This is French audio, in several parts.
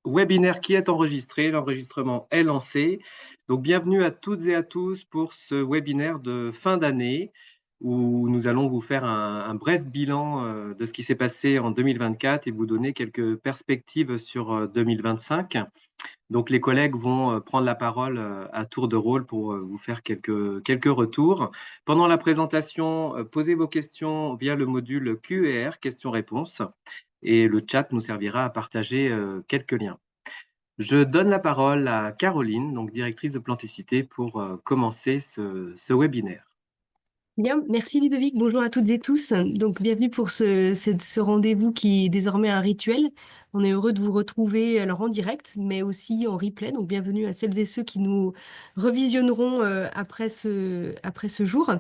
Webinaire qui est enregistré, l'enregistrement est lancé. Donc bienvenue à toutes et à tous pour ce webinaire de fin d'année où nous allons vous faire un bref bilan de ce qui s'est passé en 2024 et vous donner quelques perspectives sur 2025. Donc les collègues vont prendre la parole à tour de rôle pour vous faire quelques retours. Pendant la présentation, posez vos questions via le module Q&R, questions-réponses, et le chat nous servira à partager quelques liens. Je donne la parole à Caroline, donc directrice de Planticité, pour commencer ce webinaire. Bien, merci Ludovic. Bonjour à toutes et tous. Donc, bienvenue pour ce rendez-vous qui est désormais un rituel. On est heureux de vous retrouver alors en direct, mais aussi en replay. Donc, bienvenue à celles et ceux qui nous revisionneront après ce jour.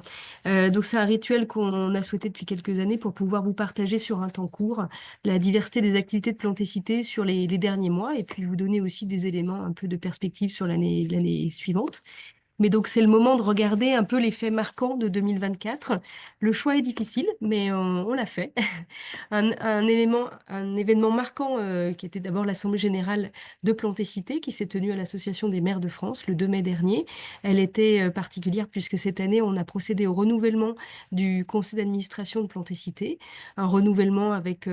Donc, c'est un rituel qu'on a souhaité depuis quelques années pour pouvoir vous partager sur un temps court la diversité des activités de Plantécité sur les derniers mois et puis vous donner aussi des éléments un peu de perspective sur l'année suivante. Mais donc, c'est le moment de regarder un peu les faits marquants de 2024. Le choix est difficile, mais on l'a fait. Un événement marquant qui était d'abord l'Assemblée générale de Plantécité qui s'est tenue à l'Association des maires de France le 2 mai dernier. Elle était particulière puisque cette année, on a procédé au renouvellement du conseil d'administration de Plantécité, un renouvellement avec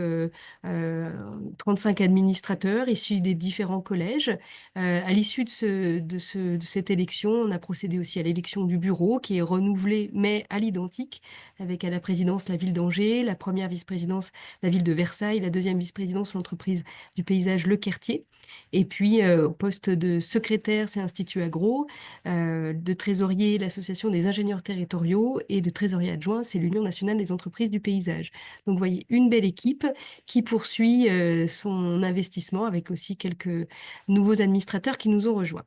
35 administrateurs issus des différents collèges. À l'issue de cette élection, on a procédé aussi à l'élection du bureau qui est renouvelé mais à l'identique, avec à la présidence la ville d'Angers, la première vice-présidence la ville de Versailles, la deuxième vice-présidence l'entreprise du paysage Le Quertier. Et puis au poste de secrétaire, c'est Institut Agro, de trésorier, l'association des ingénieurs territoriaux et de trésorier adjoint, c'est l'Union nationale des entreprises du paysage. Donc vous voyez, une belle équipe qui poursuit son investissement avec aussi quelques nouveaux administrateurs qui nous ont rejoints.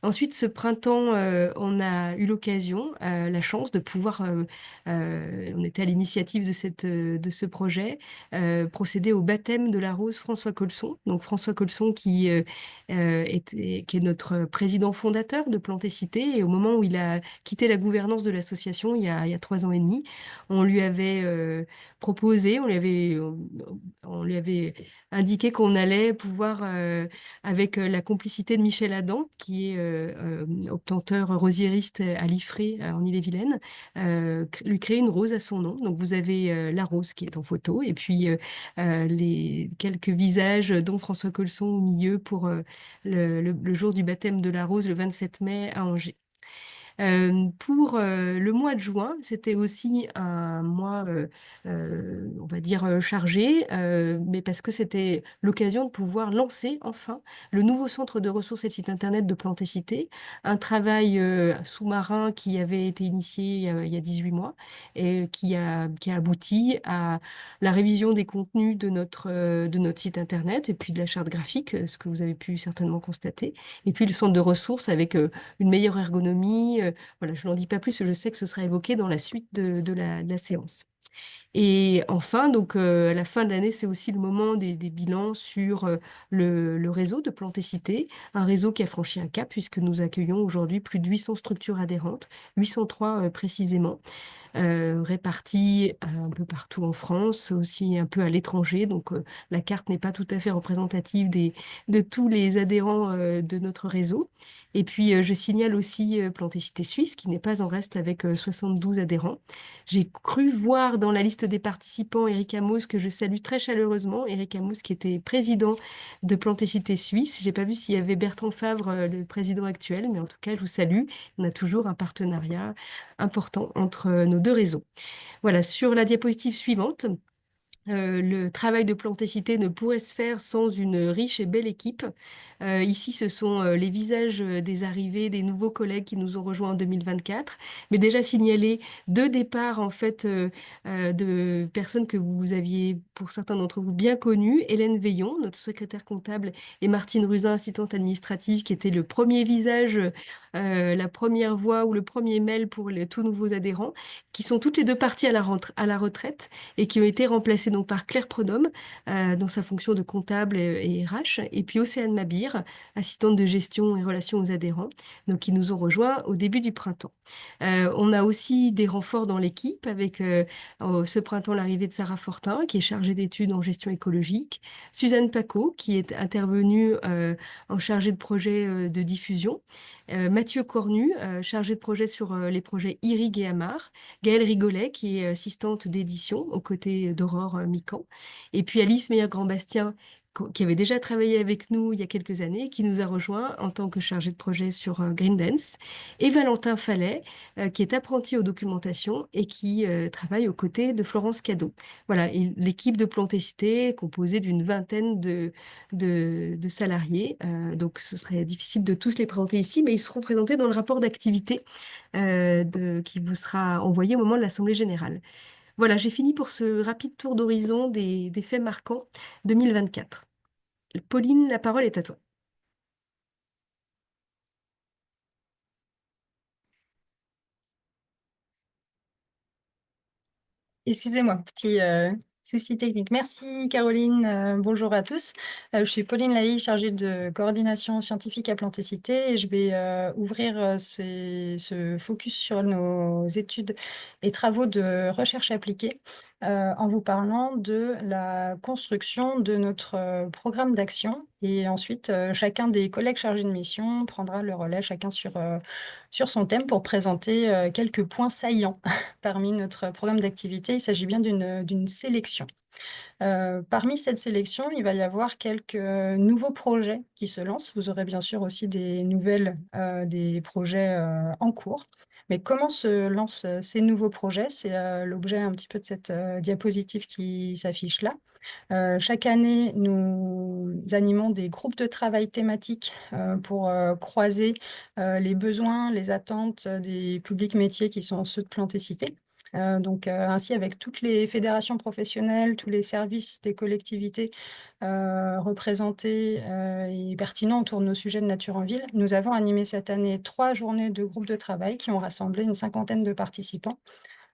Ensuite, ce printemps, on a eu l'occasion, la chance de pouvoir, on était à l'initiative de ce projet, procéder au baptême de la rose François Colson. Donc François Colson qui est notre président fondateur de Plantécité et au moment où il a quitté la gouvernance de l'association il y a 3 ans et demi, on lui avait proposé, on lui avait indiqué qu'on allait pouvoir avec la complicité de Michel Adam, qui est obtenteur rosiériste à l'IFRE en Ille-et-Vilaine, lui créer une rose à son nom. Donc vous avez la rose qui est en photo et puis les quelques visages, dont François Colson au milieu pour le jour du baptême de la rose le 27 mai à Angers. Pour le mois de juin, c'était aussi un mois, on va dire, chargé, mais parce que c'était l'occasion de pouvoir lancer enfin le nouveau centre de ressources et le site internet de Plantécité, un travail sous-marin qui avait été initié il y a 18 mois et qui a abouti à la révision des contenus de notre site internet et puis de la charte graphique, ce que vous avez pu certainement constater, et puis le centre de ressources avec une meilleure ergonomie. Voilà, je n'en dis pas plus, je sais que ce sera évoqué dans la suite de la séance. Et enfin, donc à la fin de l'année, c'est aussi le moment des bilans sur le réseau de Plantécité, un réseau qui a franchi un cap puisque nous accueillons aujourd'hui plus de 800 structures adhérentes, 803 précisément, répartis un peu partout en France, aussi un peu à l'étranger. Donc la carte n'est pas tout à fait représentative de tous les adhérents de notre réseau. Et puis je signale aussi Plantécité Suisse, qui n'est pas en reste avec 72 adhérents. J'ai cru voir dans la liste des participants Eric Amos, que je salue très chaleureusement. Eric Amos, qui était président de Plantécité Suisse. J'ai pas vu s'il y avait Bertrand Favre, le président actuel, mais en tout cas, je vous salue. On a toujours un partenariat important entre nos deux réseaux. Voilà, sur la diapositive suivante. Le travail de Plantécité ne pourrait se faire sans une riche et belle équipe. Ici, ce sont les visages des arrivées, des nouveaux collègues qui nous ont rejoints en 2024, mais déjà signalé 2 départs en fait de personnes que vous aviez, pour certains d'entre vous, bien connues. Hélène Veillon, notre secrétaire comptable, et Martine Ruzin, assistante administrative, qui était le premier visage, la première voix ou le premier mail pour les tout nouveaux adhérents, qui sont toutes les deux parties à la retraite et qui ont été remplacées donc par Claire Prudhomme, dans sa fonction de comptable et RH, et puis Océane Mabir, assistante de gestion et relations aux adhérents, donc qui nous ont rejoints au début du printemps. On a aussi des renforts dans l'équipe avec ce printemps l'arrivée de Sarah Fortin, qui est chargée d'études en gestion écologique, Suzanne Paco, qui est intervenue en chargée de projet de diffusion, Mathieu Cornu, chargé de projet sur les projets IRIG et Amar, Gaëlle Rigolet, qui est assistante d'édition aux côtés d'Aurore Mican, et puis Alice Meyer-Grand-Bastien, qui avait déjà travaillé avec nous il y a quelques années, qui nous a rejoint en tant que chargé de projet sur Green Dance, et Valentin Fallet, qui est apprenti aux documentations et qui travaille aux côtés de Florence Cadot. Voilà, et l'équipe de Plantécité est composée d'une vingtaine de salariés, donc ce serait difficile de tous les présenter ici, mais ils seront présentés dans le rapport d'activité qui vous sera envoyé au moment de l'Assemblée générale. Voilà, j'ai fini pour ce rapide tour d'horizon des faits marquants 2024. Pauline, la parole est à toi. Excusez-moi, petit souci technique. Merci Caroline, bonjour à tous. Je suis Pauline Laï, chargée de coordination scientifique à Plantécité et je vais ouvrir ce focus sur nos études et travaux de recherche appliquée en vous parlant de la construction de notre programme d'action. Et ensuite, chacun des collègues chargés de mission prendra le relais, chacun sur son thème pour présenter quelques points saillants parmi notre programme d'activité. Il s'agit bien d'une sélection. Parmi cette sélection, il va y avoir quelques nouveaux projets qui se lancent. Vous aurez bien sûr aussi des nouvelles des projets en cours. Mais comment se lancent ces nouveaux projets? C'est l'objet un petit peu de cette diapositive qui s'affiche là. Chaque année, nous animons des groupes de travail thématiques pour croiser les besoins, les attentes des publics métiers qui sont ceux de Plantécité. Ainsi, avec toutes les fédérations professionnelles, tous les services des collectivités représentés et pertinents autour de nos sujets de nature en ville, nous avons animé cette année 3 journées de groupes de travail qui ont rassemblé une cinquantaine de participants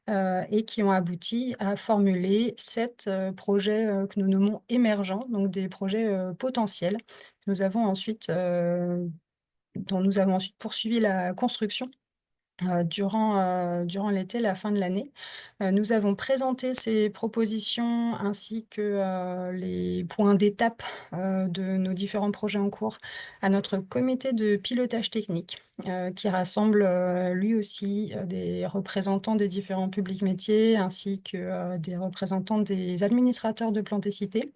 et qui ont abouti à formuler 7 projets que nous nommons émergents, donc des projets potentiels. Nous avons ensuite, dont nous avons ensuite poursuivi la construction durant l'été, la fin de l'année. Nous avons présenté ces propositions ainsi que les points d'étape de nos différents projets en cours à notre comité de pilotage technique qui rassemble lui aussi des représentants des différents publics métiers ainsi que des représentants des administrateurs de Plantécité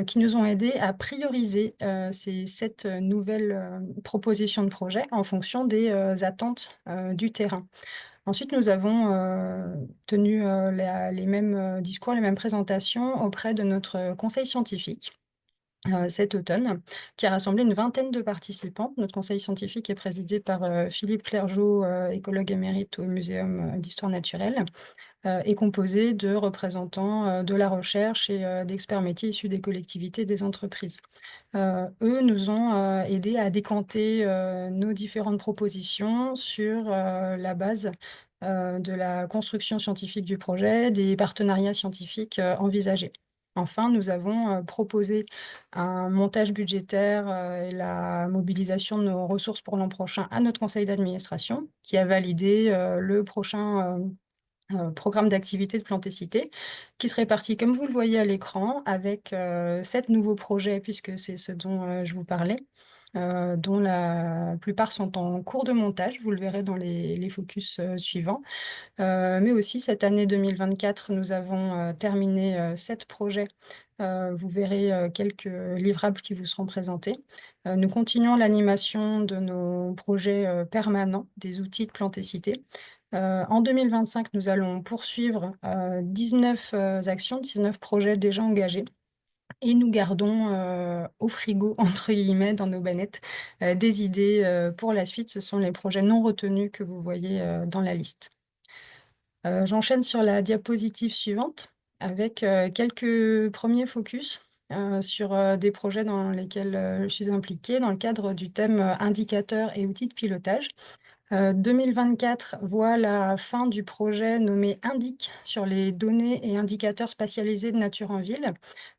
qui nous ont aidés à prioriser ces 7 nouvelles propositions de projets en fonction des attentes du terrain. Ensuite, nous avons tenu les mêmes discours, les mêmes présentations auprès de notre conseil scientifique cet automne, qui a rassemblé une vingtaine de participants. Notre conseil scientifique est présidé par Philippe Clergeau, écologue émérite au Muséum d'histoire naturelle, est composé de représentants de la recherche et d'experts métiers issus des collectivités et des entreprises. Eux nous ont aidés à décanter nos différentes propositions sur la base de la construction scientifique du projet, des partenariats scientifiques envisagés. Enfin, nous avons proposé un montage budgétaire et la mobilisation de nos ressources pour l'an prochain à notre conseil d'administration, qui a validé le prochain programme d'activité de Plantécité, qui se répartit, comme vous le voyez à l'écran, avec 7 nouveaux projets, puisque c'est ce dont je vous parlais, dont la plupart sont en cours de montage, vous le verrez dans les focus suivants. Mais aussi, cette année 2024, nous avons terminé 7 projets. Vous verrez quelques livrables qui vous seront présentés. Nous continuons l'animation de nos projets permanents, des outils de Plantécité. En 2025, nous allons poursuivre 19 actions, 19 projets déjà engagés. Et nous gardons au frigo, entre guillemets, dans nos bannettes, des idées pour la suite. Ce sont les projets non retenus que vous voyez dans la liste. J'enchaîne sur la diapositive suivante avec quelques premiers focus sur des projets dans lesquels je suis impliquée dans le cadre du thème indicateurs et outils de pilotage. 2024 voit la fin du projet nommé INDIC sur les données et indicateurs spatialisés de nature en ville,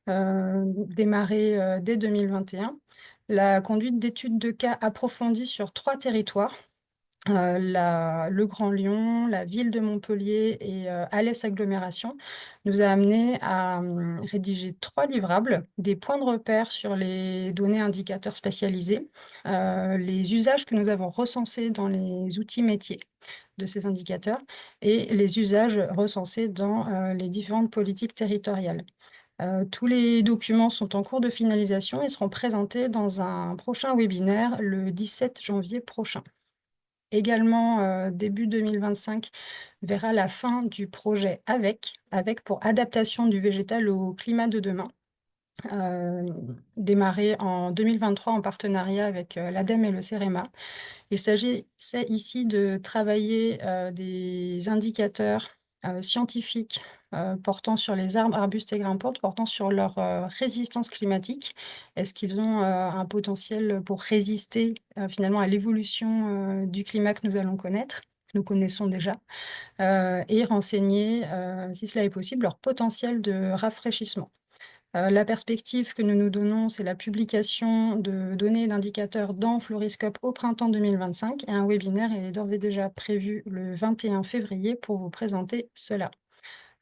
démarré dès 2021. La conduite d'études de cas approfondies sur 3 territoires, le Grand Lyon, la ville de Montpellier et Alès Agglomération, nous a amené à rédiger 3 livrables, des points de repère sur les données indicateurs spatialisés, les usages que nous avons recensés dans les outils métiers de ces indicateurs et les usages recensés dans les différentes politiques territoriales. Tous les documents sont en cours de finalisation et seront présentés dans un prochain webinaire le 17 janvier prochain. Également, début 2025 verra la fin du projet avec pour adaptation du végétal au climat de demain, démarré en 2023 en partenariat avec l'ADEME et le CEREMA. Il s'agissait ici de travailler des indicateurs scientifiques portant sur les arbres, arbustes et grimpantes, portant sur leur résistance climatique. Est-ce qu'ils ont un potentiel pour résister finalement à l'évolution du climat que nous allons connaître, que nous connaissons déjà, et renseigner, si cela est possible, leur potentiel de rafraîchissement. La perspective que nous nous donnons, c'est la publication de données et d'indicateurs dans Floriscope au printemps 2025 et un webinaire est d'ores et déjà prévu le 21 février pour vous présenter cela.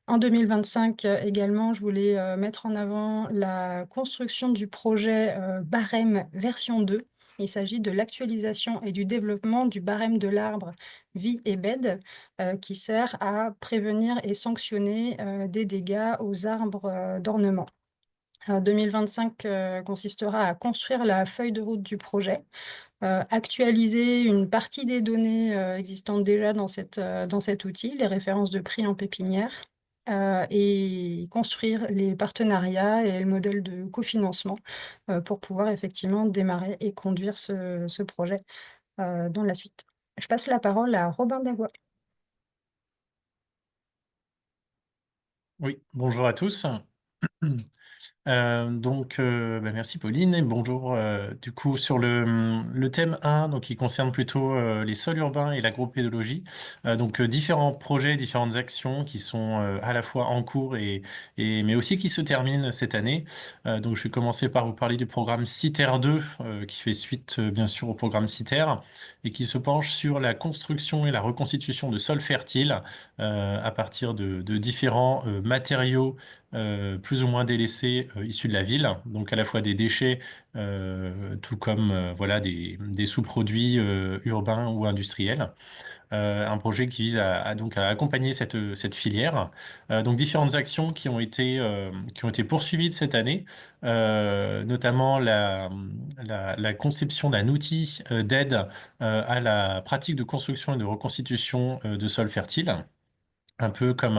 En 2025 également, je voulais mettre en avant la construction du projet Barème version 2. Il s'agit de l'actualisation et du développement du barème de l'arbre vie et bed qui sert à prévenir et sanctionner des dégâts aux arbres d'ornement. 2025 consistera à construire la feuille de route du projet, actualiser une partie des données existantes déjà dans cet outil, les références de prix en pépinière, et construire les partenariats et le modèle de cofinancement pour pouvoir effectivement démarrer et conduire ce projet dans la suite. Je passe la parole à Robin Dagois. Oui, bonjour à tous. Merci Pauline et bonjour. Du coup, sur le thème 1, donc, qui concerne plutôt les sols urbains et l'agropédologie, différents projets, différentes actions qui sont à la fois en cours mais aussi qui se terminent cette année. Donc, je vais commencer par vous parler du programme CITER 2, qui fait suite bien sûr au programme CITER et qui se penche sur la construction et la reconstitution de sols fertiles à partir de différents matériaux plus ou moins délaissés issus de la ville, donc à la fois des déchets, tout comme voilà des sous-produits urbains ou industriels. Un projet qui vise donc à accompagner cette filière. Donc différentes actions qui ont été poursuivies de cette année, notamment la conception d'un outil d'aide à la pratique de construction et de reconstitution de sols fertiles, un peu comme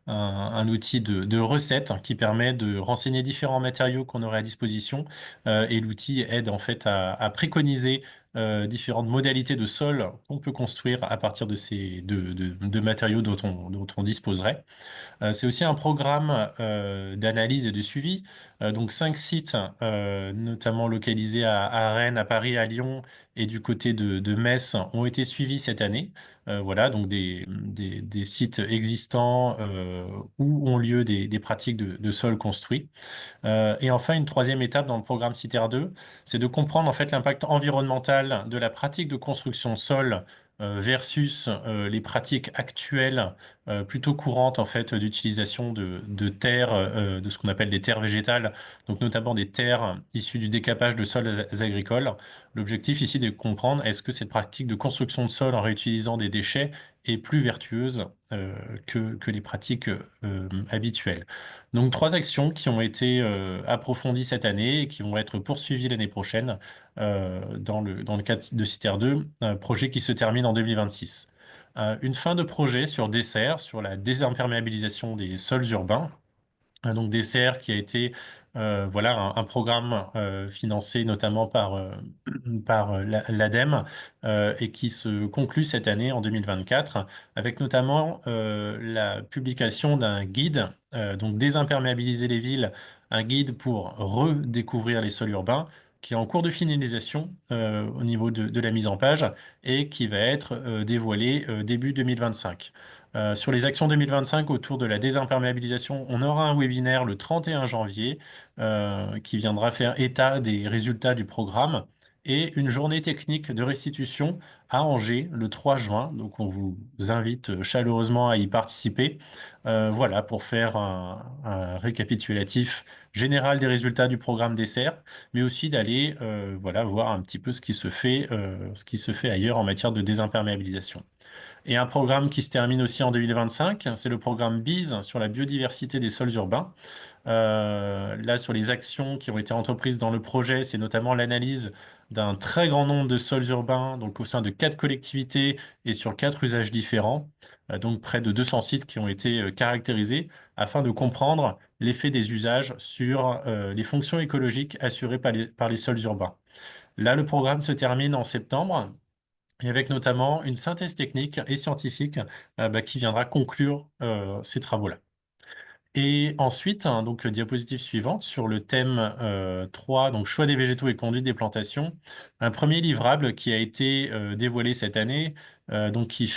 un outil de recette qui permet de renseigner différents matériaux qu'on aurait à disposition. Et l'outil aide en fait à préconiser différentes modalités de sol qu'on peut construire à partir de ces de matériaux dont on disposerait. C'est aussi un programme d'analyse et de suivi. Donc 5 sites, notamment localisés à Rennes, à Paris, à Lyon et du côté de Metz, ont été suivis cette année. Voilà, donc des sites existants où ont lieu des pratiques de sol construit. Et enfin, une troisième étape dans le programme CITER 2, c'est de comprendre en fait l'impact environnemental de la pratique de construction sol versus les pratiques actuelles plutôt courantes en fait d'utilisation de terres, de ce qu'on appelle des terres végétales, donc notamment des terres issues du décapage de sols agricoles. L'objectif ici est de comprendre est-ce que cette pratique de construction de sol en réutilisant des déchets est plus vertueuse que les pratiques habituelles. Donc 3 actions qui ont été approfondies cette année et qui vont être poursuivies l'année prochaine dans le cadre de CITER 2, un projet qui se termine en 2026. Une fin de projet sur DESSER, sur la désimperméabilisation des sols urbains. Donc DESSER qui a été voilà un programme financé notamment par l'ADEME et qui se conclut cette année en 2024 avec notamment la publication d'un guide, donc désimperméabiliser les villes, un guide pour redécouvrir les sols urbains, qui est en cours de finalisation au niveau de la mise en page et qui va être dévoilé début 2025. Sur les actions 2025 autour de la désimperméabilisation, on aura un webinaire le 31 janvier qui viendra faire état des résultats du programme et une journée technique de restitution à Angers le 3 juin. Donc on vous invite chaleureusement à y participer. Voilà, pour faire un récapitulatif général des résultats du programme dessert, mais aussi d'aller voilà, voir un petit peu ce qui se fait ailleurs en matière de désimperméabilisation. Et un programme qui se termine aussi en 2025, c'est le programme BISE sur la biodiversité des sols urbains. Là, sur les actions qui ont été entreprises dans le projet, c'est notamment l'analyse d'un très grand nombre de sols urbains, donc au sein de 4 collectivités et sur 4 usages différents, donc près de 200 sites qui ont été caractérisés afin de comprendre l'effet des usages sur les fonctions écologiques assurées par les sols urbains. Là, le programme se termine en septembre et avec notamment une synthèse technique et scientifique qui viendra conclure ces travaux-là. Et ensuite, hein, donc diapositive suivante, sur le thème 3, donc choix des végétaux et conduite des plantations, un premier livrable qui a été dévoilé cette année, donc qui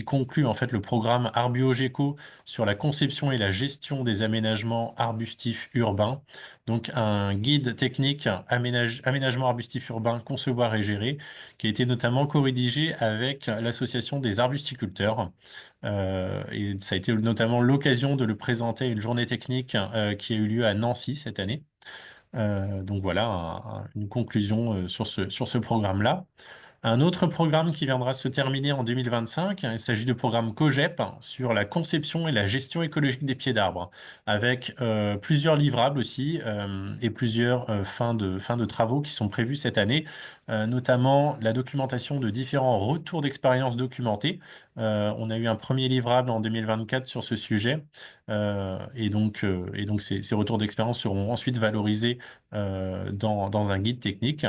conclut en fait le programme Arbio-Géco sur la conception et la gestion des aménagements arbustifs urbains. Donc un guide technique aménagement arbustif urbain, concevoir et gérer, qui a été notamment co-rédigé avec l'association des arbusticulteurs. Et ça a été notamment l'occasion de le présenter à une journée technique qui a eu lieu à Nancy cette année. Donc voilà, une conclusion sur ce programme-là. Un autre programme qui viendra se terminer en 2025, il s'agit du programme COGEP sur la conception et la gestion écologique des pieds d'arbres, avec plusieurs livrables aussi et plusieurs fins de travaux qui sont prévus cette année, notamment la documentation de différents retours d'expérience documentés. On a eu un premier livrable en 2024 sur ce sujet, et donc ces retours d'expérience seront ensuite valorisés dans un guide technique.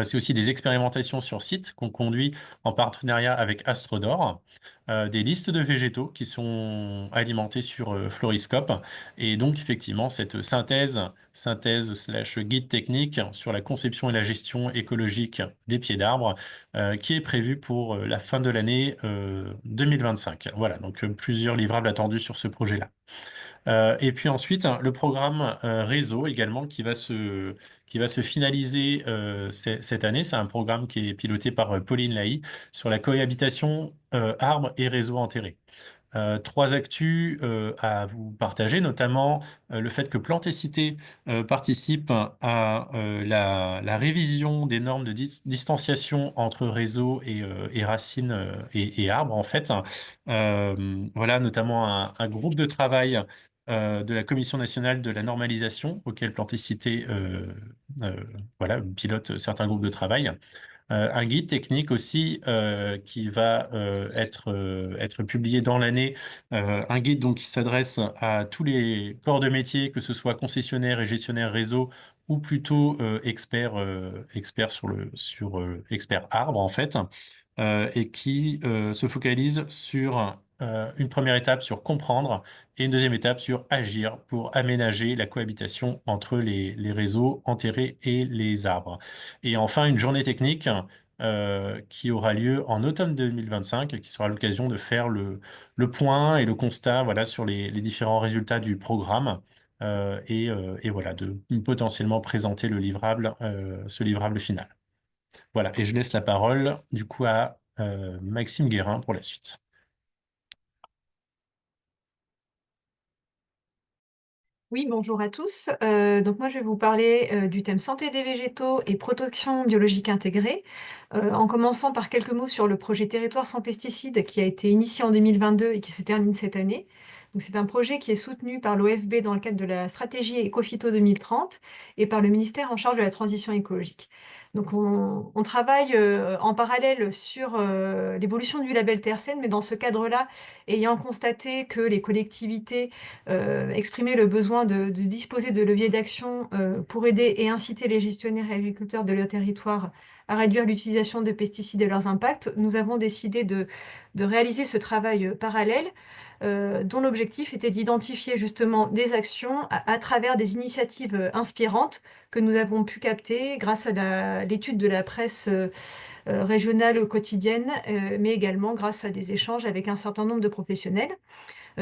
C'est aussi des expérimentations sur site qu'on conduit en partenariat avec Astrodor, des listes de végétaux qui sont alimentées sur Floriscope, et donc effectivement cette synthèse / guide technique sur la conception et la gestion écologique des pieds d'arbres, qui est prévue pour la fin de l'année 2025. Voilà, donc plusieurs livrables attendus sur ce projet-là. Et puis ensuite, hein, le programme réseau également qui va se finaliser cette année. C'est un programme qui est piloté par Pauline Lahy sur la cohabitation arbres et réseaux enterrés. Trois actus à vous partager, notamment le fait que Plantécité participe à la révision des normes de distanciation entre réseaux et racines et arbres, en fait. Voilà, notamment un groupe de travail de la Commission nationale de la normalisation, auquel Plantécité voilà, pilote certains groupes de travail. Un guide technique aussi qui va être publié dans l'année. Un guide donc qui s'adresse à tous les corps de métier, que ce soit concessionnaires et gestionnaires réseau, ou plutôt experts experts arbre en fait, et qui se focalise sur une première étape sur comprendre et une deuxième étape sur agir pour aménager la cohabitation entre les réseaux enterrés et les arbres. Et enfin, une journée technique qui aura lieu en automne 2025, qui sera l'occasion de faire le point et le constat voilà, sur les différents résultats du programme et voilà, de potentiellement présenter ce livrable final. Voilà, et je laisse la parole du coup à Maxime Guérin pour la suite. Oui, bonjour à tous. Donc moi, je vais vous parler du thème santé des végétaux et protection biologique intégrée, en commençant par quelques mots sur le projet Territoire sans pesticides qui a été initié en 2022 et qui se termine cette année. Donc c'est un projet qui est soutenu par l'OFB dans le cadre de la stratégie Ecophyto 2030 et par le ministère en charge de la transition écologique. Donc on travaille en parallèle sur l'évolution du label TRCN, mais dans ce cadre-là, ayant constaté que les collectivités exprimer le besoin de disposer de leviers d'action pour aider et inciter les gestionnaires et agriculteurs de leur territoire à réduire l'utilisation de pesticides et leurs impacts, nous avons décidé de réaliser ce travail parallèle dont l'objectif était d'identifier justement des actions à travers des initiatives inspirantes que nous avons pu capter grâce à l'étude de la presse régionale quotidienne, mais également grâce à des échanges avec un certain nombre de professionnels.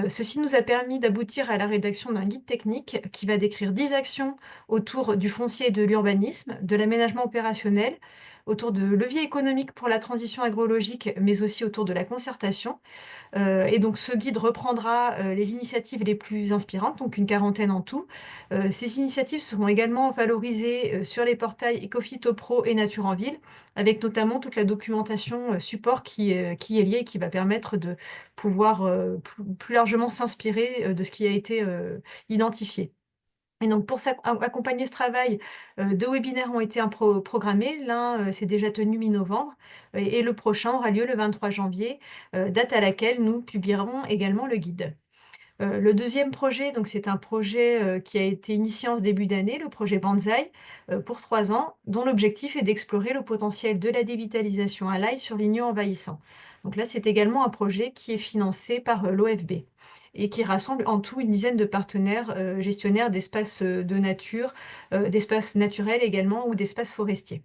Ceci nous a permis d'aboutir à la rédaction d'un guide technique qui va décrire 10 actions autour du foncier et de l'urbanisme, de l'aménagement opérationnel, autour de leviers économiques pour la transition agrologique, mais aussi autour de la concertation. Et donc ce guide reprendra les initiatives les plus inspirantes, donc une quarantaine en tout. Ces initiatives seront également valorisées sur les portails Ecofito Pro et Nature en Ville, avec notamment toute la documentation support qui est liée et qui va permettre de pouvoir plus largement s'inspirer de ce qui a été identifié. Et donc pour accompagner ce travail, 2 webinaires ont été programmés. L'un s'est déjà tenu mi-novembre et le prochain aura lieu le 23 janvier, date à laquelle nous publierons également le guide. Le deuxième projet, donc c'est un projet qui a été initié en ce début d'année, le projet Banzai, pour 3 ans, dont l'objectif est d'explorer le potentiel de la dévitalisation à l'ail sur l'igneux envahissant. Donc là, c'est également un projet qui est financé par l'OFB et qui rassemble en tout une dizaine de partenaires gestionnaires d'espaces de nature, d'espaces naturels également ou d'espaces forestiers.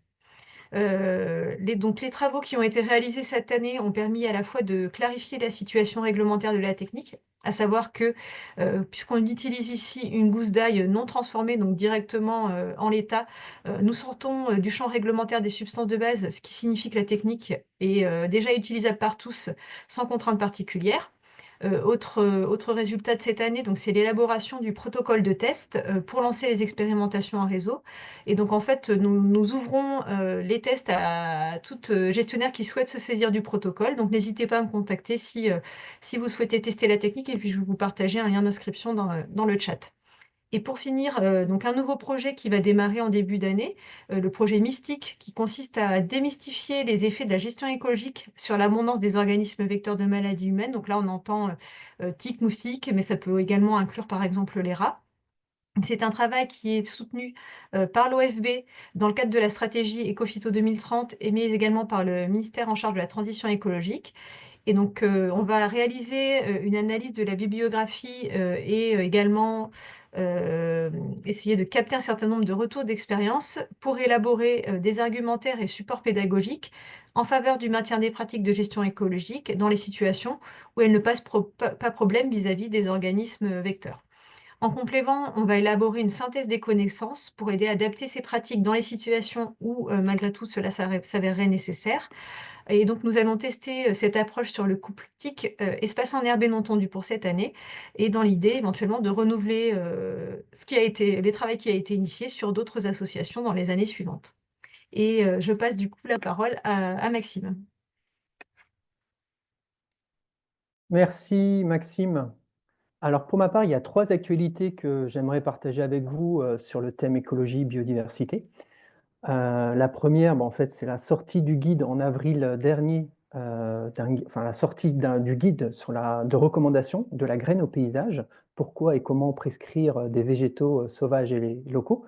Donc les travaux qui ont été réalisés cette année ont permis à la fois de clarifier la situation réglementaire de la technique, à savoir que, puisqu'on utilise ici une gousse d'ail non transformée, donc directement en l'état, nous sortons du champ réglementaire des substances de base, ce qui signifie que la technique est déjà utilisable par tous sans contrainte particulière. Autre résultat de cette année, donc c'est l'élaboration du protocole de test pour lancer les expérimentations en réseau. Et donc en fait, nous ouvrons les tests à toute gestionnaire qui souhaite se saisir du protocole. Donc n'hésitez pas à me contacter si vous souhaitez tester la technique et puis je vais vous partager un lien d'inscription dans le chat. Et pour finir, donc un nouveau projet qui va démarrer en début d'année, le projet Mystique, qui consiste à démystifier les effets de la gestion écologique sur l'abondance des organismes vecteurs de maladies humaines. Donc là, on entend tiques, moustiques, mais ça peut également inclure par exemple les rats. C'est un travail qui est soutenu par l'OFB dans le cadre de la stratégie Ecofito 2030, mais également par le ministère en charge de la transition écologique. Et donc, on va réaliser une analyse de la bibliographie et également essayer de capter un certain nombre de retours d'expérience pour élaborer des argumentaires et supports pédagogiques en faveur du maintien des pratiques de gestion écologique dans les situations où elles ne posent pas problème vis-à-vis des organismes vecteurs. En complément, on va élaborer une synthèse des connaissances pour aider à adapter ces pratiques dans les situations où, malgré tout, cela s'avérerait nécessaire. Et donc, nous allons tester cette approche sur le couple TIC, espace enherbé non tondu pour cette année, et dans l'idée éventuellement de renouveler les travaux qui a été initiés sur d'autres associations dans les années suivantes. Et je passe du coup la parole à Maxime. Merci Maxime. Alors pour ma part, il y a 3 actualités que j'aimerais partager avec vous sur le thème écologie, biodiversité. La première, en fait, c'est la sortie du guide en avril dernier, la sortie du guide de recommandation de la graine au paysage, pourquoi et comment prescrire des végétaux sauvages et locaux.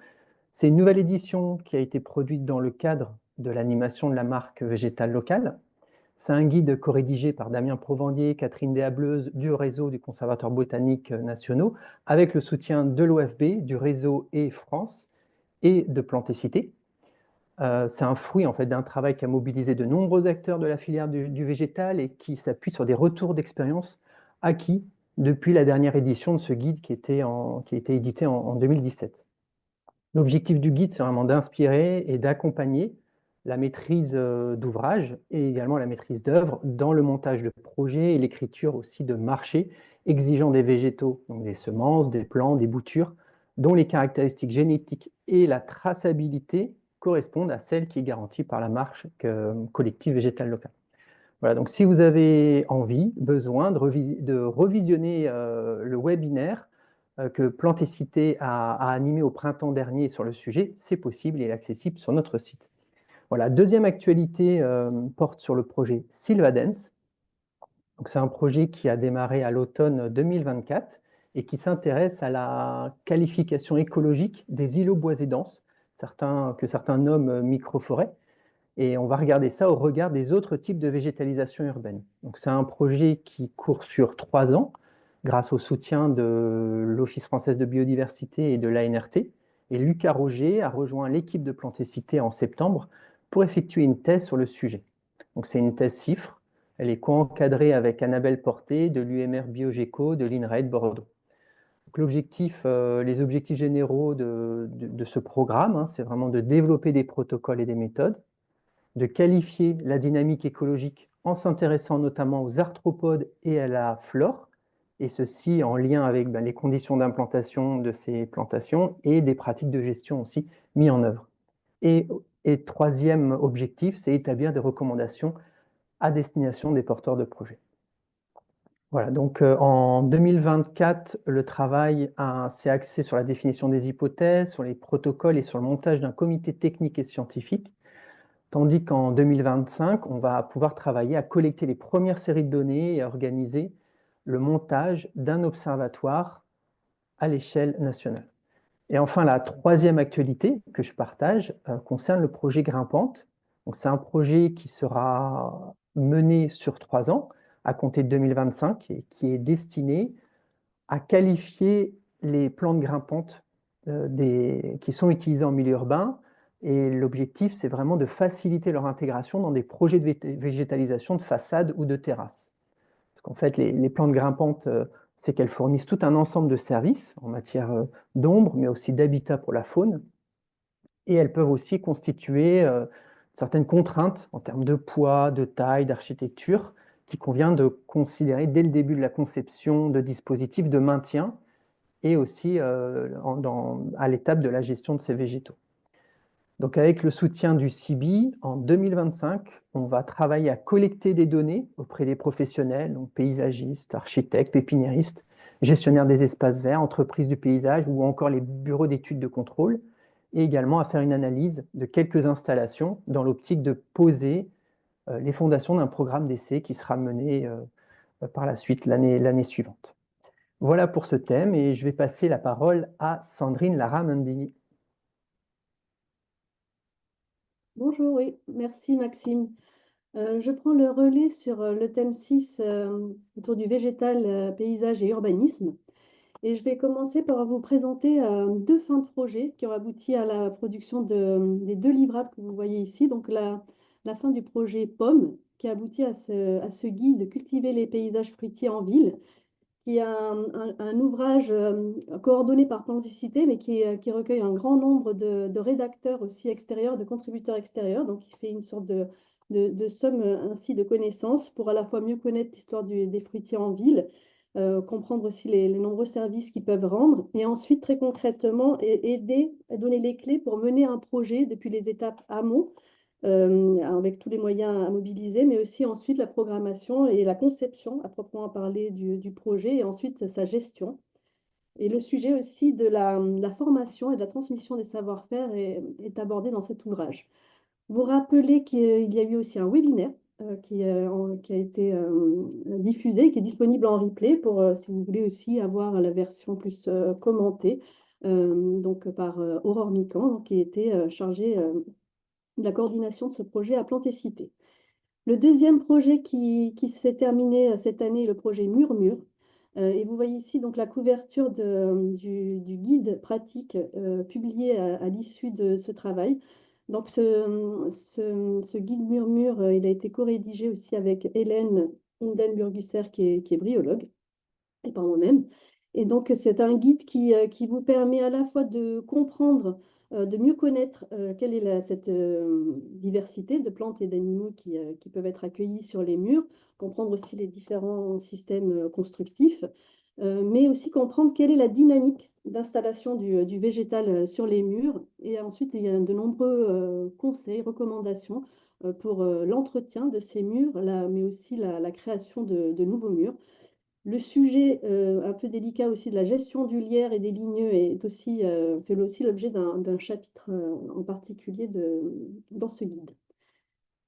C'est une nouvelle édition qui a été produite dans le cadre de l'animation de la marque végétale locale. C'est un guide co-rédigé par Damien Provandier, Catherine Deshableuse du réseau du Conservatoire botanique nationaux, avec le soutien de l'OFB, du réseau et France et de Plantécité. C'est un fruit en fait, d'un travail qui a mobilisé de nombreux acteurs de la filière du végétal et qui s'appuie sur des retours d'expérience acquis depuis la dernière édition de ce guide qui a été édité en 2017. L'objectif du guide, c'est vraiment d'inspirer et d'accompagner la maîtrise d'ouvrage et également la maîtrise d'œuvre dans le montage de projets et l'écriture aussi de marchés exigeant des végétaux, donc des semences, des plants, des boutures, dont les caractéristiques génétiques et la traçabilité correspondent à celles qui est garantie par la marque collective végétale locale. Voilà, donc si vous avez envie, besoin de revisionner le webinaire que Plantécité a animé au printemps dernier sur le sujet, c'est possible et accessible sur notre site. Voilà, deuxième actualité porte sur le projet Sylvadens. C'est un projet qui a démarré à l'automne 2024 et qui s'intéresse à la qualification écologique des îlots boisés denses, que certains nomment microforêts. Et on va regarder ça au regard des autres types de végétalisation urbaine. Donc c'est un projet qui court sur 3 ans, grâce au soutien de l'Office français de biodiversité et de l'ANRT. Et Lucas Roger a rejoint l'équipe de Plantécité en septembre pour effectuer une thèse sur le sujet. Donc c'est une thèse CIFRE. Elle est co-encadrée avec Annabelle Porté de l'UMR Biogéco de l'INRAE de Bordeaux. Les objectifs généraux de ce programme, hein, c'est vraiment de développer des protocoles et des méthodes, de qualifier la dynamique écologique en s'intéressant notamment aux arthropodes et à la flore, et ceci en lien avec les conditions d'implantation de ces plantations et des pratiques de gestion aussi mises en œuvre. Et troisième objectif, c'est établir des recommandations à destination des porteurs de projets. Voilà, donc en 2024, le travail s'est axé sur la définition des hypothèses, sur les protocoles et sur le montage d'un comité technique et scientifique, tandis qu'en 2025, on va pouvoir travailler à collecter les premières séries de données et à organiser le montage d'un observatoire à l'échelle nationale. Et enfin, la troisième actualité que je partage concerne le projet Grimpante. Donc, c'est un projet qui sera mené sur 3 ans, à compter de 2025, et qui est destiné à qualifier les plantes grimpantes qui sont utilisées en milieu urbain. Et l'objectif, c'est vraiment de faciliter leur intégration dans des projets de végétalisation de façade ou de terrasse. Parce qu'en fait, les plantes grimpantes, c'est qu'elles fournissent tout un ensemble de services en matière d'ombre, mais aussi d'habitat pour la faune. Et elles peuvent aussi constituer certaines contraintes en termes de poids, de taille, d'architecture, qu'il convient de considérer dès le début de la conception de dispositifs de maintien et aussi à l'étape de la gestion de ces végétaux. Donc avec le soutien du CIBI, en 2025, on va travailler à collecter des données auprès des professionnels, donc paysagistes, architectes, pépiniéristes, gestionnaires des espaces verts, entreprises du paysage ou encore les bureaux d'études de contrôle, et également à faire une analyse de quelques installations dans l'optique de poser les fondations d'un programme d'essai qui sera mené par la suite l'année suivante. Voilà pour ce thème et je vais passer la parole à Sandrine Larramendi. Bonjour, oui, merci Maxime. Je prends le relais sur le thème 6 autour du végétal, paysage et urbanisme. Et je vais commencer par vous présenter 2 fins de projet qui ont abouti à la production des 2 livrables que vous voyez ici. Donc la fin du projet Pomme qui a abouti à ce guide Cultiver les paysages fruitiers en ville, qui est un ouvrage coordonné par Plantécité, mais qui recueille un grand nombre de rédacteurs aussi extérieurs, de contributeurs extérieurs. Donc, il fait une sorte de somme ainsi de connaissances pour à la fois mieux connaître l'histoire des fruitiers en ville, comprendre aussi les nombreux services qu'ils peuvent rendre, et ensuite, très concrètement, aider à donner les clés pour mener un projet depuis les étapes amont, avec tous les moyens à mobiliser, mais aussi ensuite la programmation et la conception à proprement parler du projet, et ensuite sa gestion. Et le sujet aussi de la formation et de la transmission des savoir-faire est abordé dans cet ouvrage. Vous rappelez qu'il y a eu aussi un webinaire qui a été diffusé, qui est disponible en replay pour, si vous voulez aussi avoir la version plus commentée, donc par Aurore Mican, qui était chargée de la coordination de ce projet à Plantécité. Le deuxième projet qui s'est terminé cette année est le projet Murmure. Et vous voyez ici donc la couverture du guide pratique publié à l'issue de ce travail. Donc ce guide Murmure, il a été co-rédigé aussi avec Hélène Hindenburgusser qui est bryologue, et par moi-même. Et donc, c'est un guide qui vous permet à la fois de comprendre, de mieux connaître quelle est cette diversité de plantes et d'animaux qui peuvent être accueillis sur les murs, comprendre aussi les différents systèmes constructifs, mais aussi comprendre quelle est la dynamique d'installation du végétal sur les murs. Et ensuite, il y a de nombreux conseils, recommandations pour l'entretien de ces murs, mais aussi la création de nouveaux murs. Le sujet un peu délicat aussi de la gestion du lierre et des ligneux fait aussi l'objet d'un chapitre en particulier dans ce guide.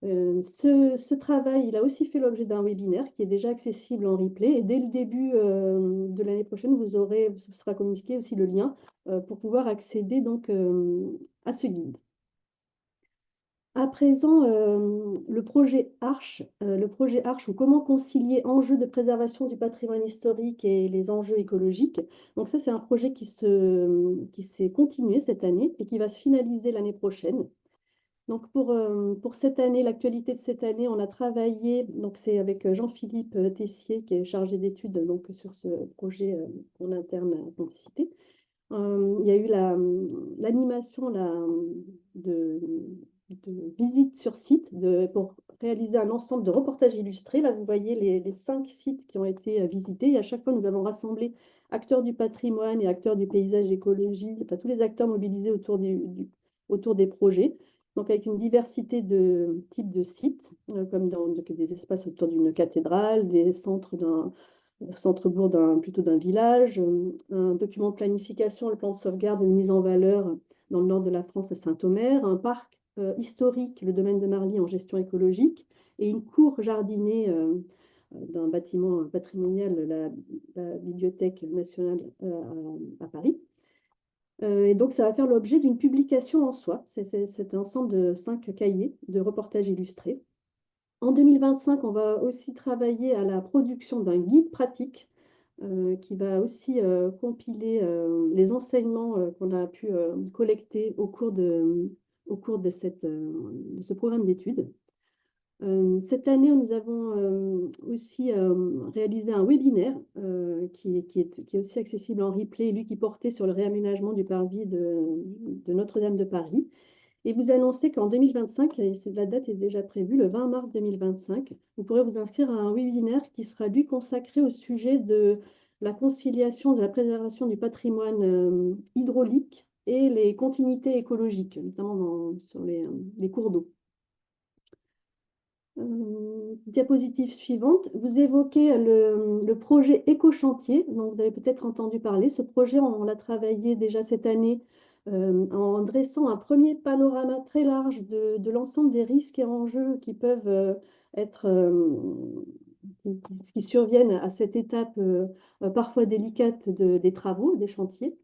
Ce travail, il a aussi fait l'objet d'un webinaire qui est déjà accessible en replay. Et dès le début de l'année prochaine, vous sera communiqué aussi le lien pour pouvoir accéder donc à ce guide. À présent, le projet Arche, ou comment concilier enjeux de préservation du patrimoine historique et les enjeux écologiques. Donc ça, c'est un projet qui s'est continué cette année et qui va se finaliser l'année prochaine. Donc pour cette année, l'actualité de cette année, on a travaillé, donc c'est avec Jean-Philippe Tessier qui est chargé d'études donc, sur ce projet en interne à Ponticité. Il y a eu l'animation de, de visites sur site pour réaliser un ensemble de reportages illustrés. Là, vous voyez les 5 sites qui ont été visités. Et à chaque fois, nous avons rassemblé acteurs du patrimoine et acteurs du paysage écologique, enfin tous les acteurs mobilisés autour des projets. Donc avec une diversité de types de sites, comme des espaces autour d'une cathédrale, des centres centre-bourg plutôt d'un village, un document de planification, le plan de sauvegarde et de mise en valeur dans le nord de la France à Saint-Omer, un parc historique, le domaine de Marly en gestion écologique, et une cour jardinée d'un bâtiment patrimonial, la Bibliothèque nationale à Paris. Et donc, ça va faire l'objet d'une publication en soi. C'est un ensemble de 5 cahiers de reportages illustrés. En 2025, on va aussi travailler à la production d'un guide pratique qui va aussi compiler les enseignements qu'on a pu collecter au cours de ce programme d'études. Cette année, nous avons aussi réalisé un webinaire qui est aussi accessible en replay, lui qui portait sur le réaménagement du parvis de Notre-Dame de Paris. Et vous annoncez qu'en 2025, et la date est déjà prévue, le 20 mars 2025, vous pourrez vous inscrire à un webinaire qui sera lui consacré au sujet de la conciliation de la préservation du patrimoine hydraulique et les continuités écologiques, notamment sur les cours d'eau. Diapositive suivante, vous évoquez le projet Éco-Chantier, dont vous avez peut-être entendu parler. Ce projet, on l'a travaillé déjà cette année en dressant un premier panorama très large de l'ensemble des risques et enjeux qui peuvent qui surviennent à cette étape parfois délicate des travaux, des chantiers.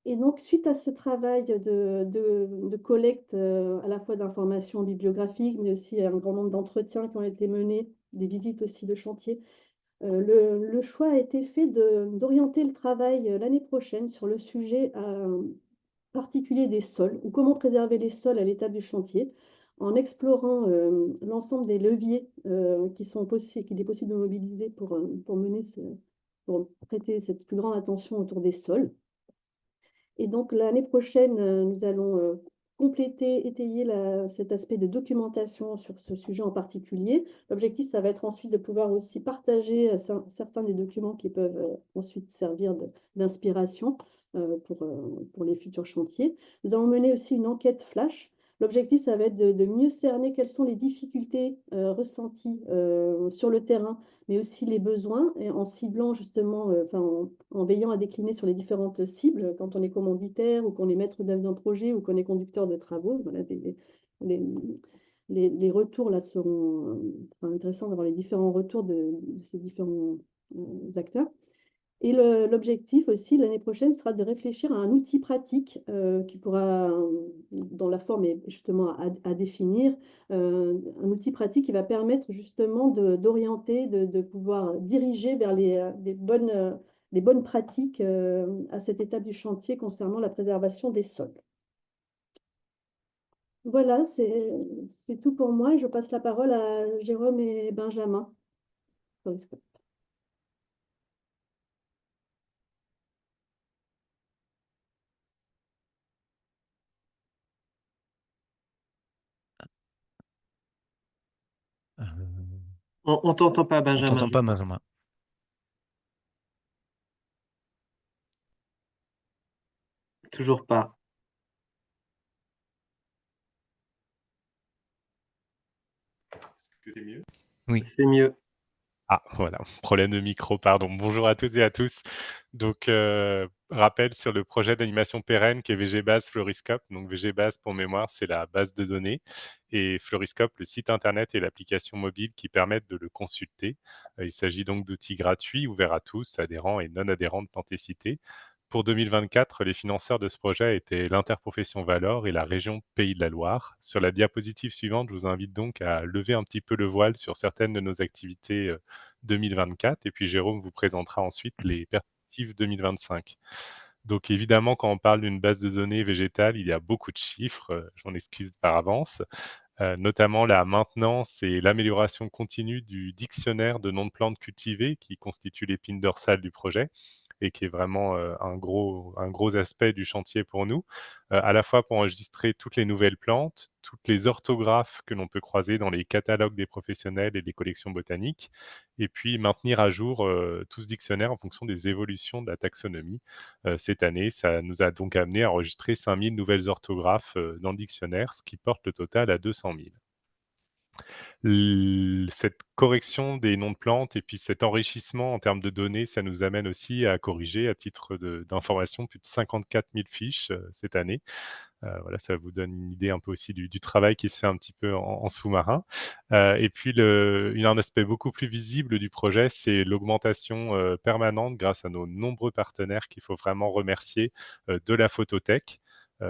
Et donc, suite à ce travail de collecte à la fois d'informations bibliographiques, mais aussi un grand nombre d'entretiens qui ont été menés, des visites aussi de chantier, le choix a été fait d'orienter le travail l'année prochaine sur le sujet particulier des sols, ou comment préserver les sols à l'étape du chantier, en explorant l'ensemble des leviers qu'il est possible de mobiliser pour pour prêter cette plus grande attention autour des sols. Et donc l'année prochaine, nous allons compléter, étayer cet aspect de documentation sur ce sujet en particulier. L'objectif, ça va être ensuite de pouvoir aussi partager certains des documents qui peuvent ensuite servir d'inspiration pour les futurs chantiers. Nous allons mener aussi une enquête flash. L'objectif, ça va être de mieux cerner quelles sont les difficultés ressenties sur le terrain, mais aussi les besoins, et en ciblant justement, en veillant à décliner sur les différentes cibles, quand on est commanditaire ou qu'on est maître d'œuvre d'un projet ou qu'on est conducteur de travaux. Voilà, les retours là seront intéressants d'avoir les différents retours de ces différents acteurs. Et l'objectif aussi l'année prochaine sera de réfléchir à un outil pratique qui pourra, dans la forme est justement à définir, un outil pratique qui va permettre justement d'orienter, de pouvoir diriger vers les bonnes pratiques à cette étape du chantier concernant la préservation des sols. Voilà, c'est tout pour moi et je passe la parole à Jérôme et Benjamin. On t'entend pas, On Benjamin. t'entend pas, Benjamin. Toujours pas. Est-ce que c'est mieux? Oui. C'est mieux. Ah, voilà, problème de micro, pardon. Bonjour à toutes et à tous. Donc, rappel sur le projet d'animation pérenne qui est VGBase Floriscope. Donc, VGBase, pour mémoire, c'est la base de données et Floriscope, le site internet et l'application mobile qui permettent de le consulter. Il s'agit donc d'outils gratuits, ouverts à tous, adhérents et non adhérents de Plantécité, pour 2024, les financeurs de ce projet étaient l'interprofession Valor et la région Pays de la Loire. Sur la diapositive suivante, je vous invite donc à lever un petit peu le voile sur certaines de nos activités 2024 et puis Jérôme vous présentera ensuite les perspectives 2025. Donc évidemment, quand on parle d'une base de données végétale, il y a beaucoup de chiffres, je m'en excuse par avance, notamment la maintenance et l'amélioration continue du dictionnaire de noms de plantes cultivées qui constitue l'épine dorsale du projet et qui est vraiment un gros aspect du chantier pour nous, à la fois pour enregistrer toutes les nouvelles plantes, toutes les orthographes que l'on peut croiser dans les catalogues des professionnels et des collections botaniques, et puis maintenir à jour tout ce dictionnaire en fonction des évolutions de la taxonomie. Cette année, ça nous a donc amené à enregistrer 5000 nouvelles orthographes dans le dictionnaire, ce qui porte le total à 200 000. Cette correction des noms de plantes et puis cet enrichissement en termes de données, ça nous amène aussi à corriger, à titre d'information, plus de 54 000 fiches cette année. Voilà, ça vous donne une idée un peu aussi du travail qui se fait un petit peu en sous-marin. Et puis, un aspect beaucoup plus visible du projet, c'est l'augmentation permanente grâce à nos nombreux partenaires qu'il faut vraiment remercier de la photothèque.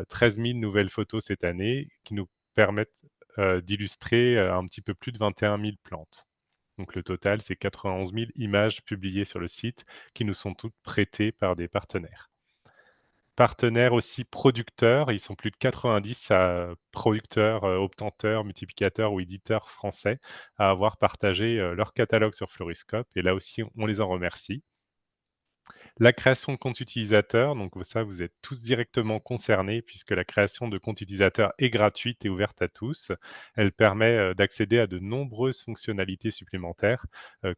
13 000 nouvelles photos cette année qui nous permettent d'illustrer un petit peu plus de 21 000 plantes. Donc le total, c'est 91 000 images publiées sur le site qui nous sont toutes prêtées par des partenaires. Partenaires aussi producteurs, ils sont plus de 90 producteurs, obtenteurs, multiplicateurs ou éditeurs français à avoir partagé leur catalogue sur Floriscope et là aussi, on les en remercie. La création de comptes utilisateurs, donc ça, vous êtes tous directement concernés puisque la création de comptes utilisateurs est gratuite et ouverte à tous. Elle permet d'accéder à de nombreuses fonctionnalités supplémentaires,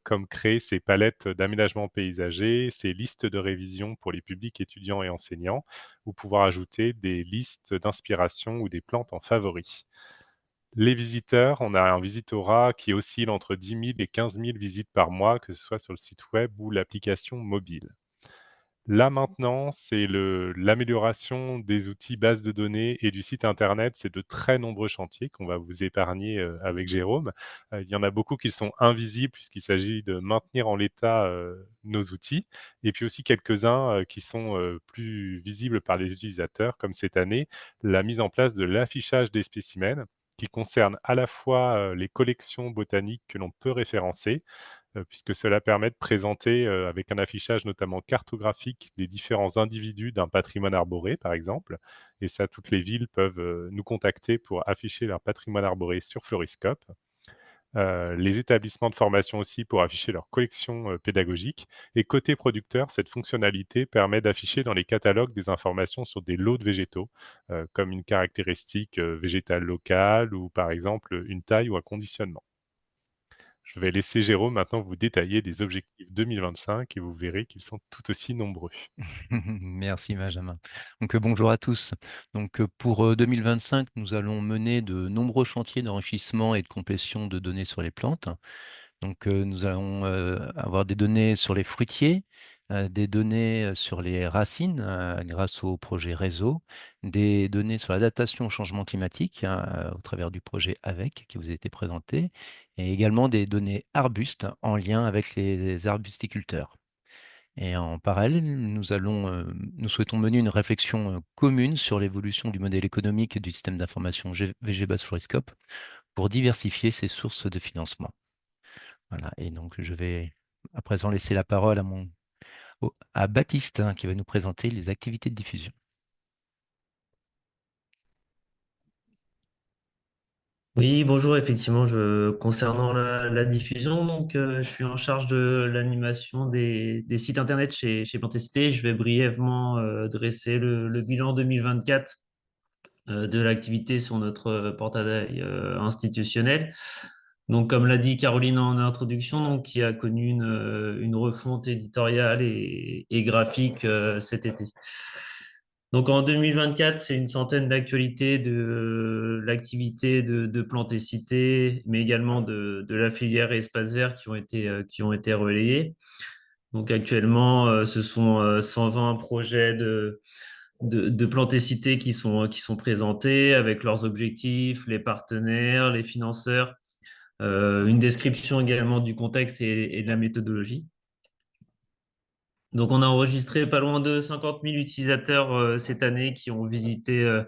comme créer ces palettes d'aménagement paysager, ces listes de révision pour les publics étudiants et enseignants, ou pouvoir ajouter des listes d'inspiration ou des plantes en favoris. Les visiteurs, on a un visitorat qui oscille entre 10 000 et 15 000 visites par mois, que ce soit sur le site web ou l'application mobile. Là maintenant, c'est l'amélioration des outils bases de données et du site internet. C'est de très nombreux chantiers qu'on va vous épargner avec Jérôme. Il y en a beaucoup qui sont invisibles puisqu'il s'agit de maintenir en l'état nos outils. Et puis aussi quelques-uns qui sont plus visibles par les utilisateurs, comme cette année, la mise en place de l'affichage des spécimens qui concerne à la fois les collections botaniques que l'on peut référencer, puisque cela permet de présenter avec un affichage notamment cartographique les différents individus d'un patrimoine arboré, par exemple. Et ça, toutes les villes peuvent nous contacter pour afficher leur patrimoine arboré sur Floriscope. Les établissements de formation aussi pour afficher leur collection pédagogique. Et côté producteur, cette fonctionnalité permet d'afficher dans les catalogues des informations sur des lots de végétaux, comme une caractéristique végétale locale ou par exemple une taille ou un conditionnement. Je vais laisser Jérôme maintenant vous détailler des objectifs 2025 et vous verrez qu'ils sont tout aussi nombreux. Merci Benjamin. Donc bonjour à tous. Donc pour 2025, nous allons mener de nombreux chantiers d'enrichissement et de complétion de données sur les plantes. Donc nous allons avoir des données sur les fruitiers, des données sur les racines grâce au projet réseau, des données sur l'adaptation au changement climatique au travers du projet AVEC qui vous a été présenté, et également des données arbustes en lien avec les arbusticulteurs. Et en parallèle, nous souhaitons mener une réflexion commune sur l'évolution du modèle économique du système d'information VGBase Floriscope pour diversifier ses sources de financement. Voilà, et donc je vais à présent laisser la parole à Baptiste qui va nous présenter les activités de diffusion. Oui, bonjour, effectivement, concernant la diffusion, donc je suis en charge de l'animation des sites internet chez Plantécité. Je vais brièvement dresser le bilan 2024 de l'activité sur notre portail institutionnel. Donc, comme l'a dit Caroline en introduction, donc, qui a connu une refonte éditoriale et graphique cet été. Donc en 2024, c'est une centaine d'actualités de l'activité de Plantécité, mais également de la filière espace vert qui ont été relayées. Donc actuellement, ce sont 120 projets de Plantécité qui sont présentés avec leurs objectifs, les partenaires, les financeurs, une description également du contexte et de la méthodologie. Donc, on a enregistré pas loin de 50 000 utilisateurs cette année qui ont visité